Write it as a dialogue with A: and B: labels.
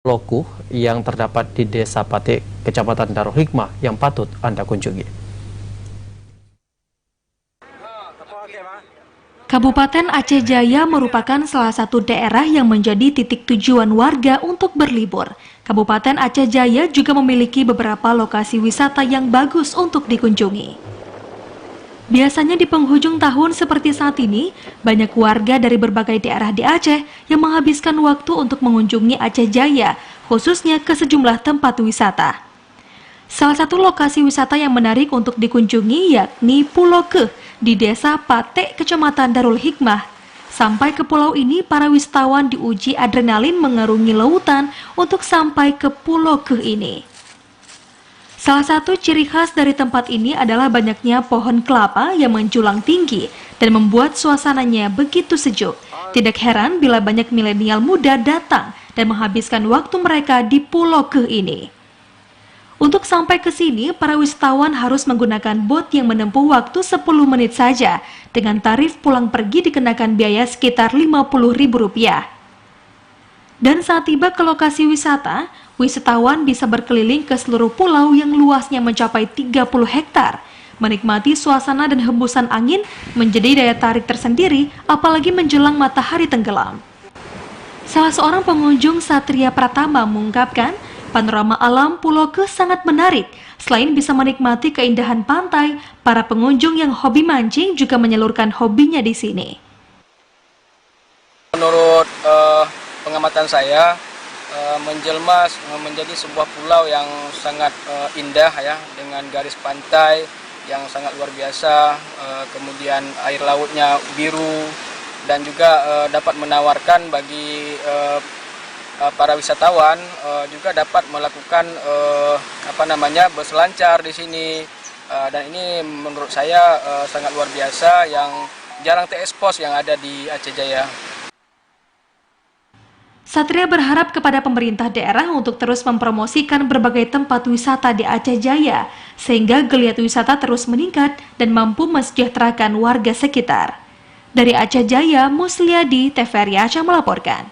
A: lokuh yang terdapat di Desa Patik, Kecamatan Darul Hikmah yang patut Anda kunjungi.
B: Kabupaten Aceh Jaya merupakan salah satu daerah yang menjadi titik tujuan warga untuk berlibur. Kabupaten Aceh Jaya juga memiliki beberapa lokasi wisata yang bagus untuk dikunjungi. Biasanya di penghujung tahun seperti saat ini, banyak warga dari berbagai daerah di Aceh yang menghabiskan waktu untuk mengunjungi Aceh Jaya, khususnya ke sejumlah tempat wisata. Salah satu lokasi wisata yang menarik untuk dikunjungi yakni Pulau Keh di Desa Patek, Kecamatan Darul Hikmah. Sampai ke pulau ini, para wisatawan diuji adrenalin mengarungi lautan untuk sampai ke Pulau Keh ini. Salah satu ciri khas dari tempat ini adalah banyaknya pohon kelapa yang menjulang tinggi dan membuat suasananya begitu sejuk. Tidak heran bila banyak milenial muda datang dan menghabiskan waktu mereka di Pulau Keh ini. Untuk sampai ke sini, para wisatawan harus menggunakan bot yang menempuh waktu 10 menit saja, dengan tarif pulang pergi dikenakan biaya sekitar Rp50.000. Dan saat tiba ke lokasi wisata, wisatawan bisa berkeliling ke seluruh pulau yang luasnya mencapai 30 hektar. Menikmati suasana dan hembusan angin menjadi daya tarik tersendiri, apalagi menjelang matahari tenggelam. Salah seorang pengunjung, Satria Pratama, mengungkapkan, panorama alam Pulau Keh sangat menarik. Selain bisa menikmati keindahan pantai, para pengunjung yang hobi mancing juga menyalurkan hobinya di sini.
C: Menurut pengamatan saya, menjelma menjadi sebuah pulau yang sangat indah ya, dengan garis pantai yang sangat luar biasa, kemudian air lautnya biru dan juga dapat menawarkan bagi para wisatawan juga dapat melakukan berselancar di sini, dan ini menurut saya sangat luar biasa yang jarang terekspos yang ada di Aceh Jaya.
B: Satria berharap kepada pemerintah daerah untuk terus mempromosikan berbagai tempat wisata di Aceh Jaya, sehingga geliat wisata terus meningkat dan mampu mensejahterakan warga sekitar. Dari Aceh Jaya, Musliadi, TVRI Aceh melaporkan.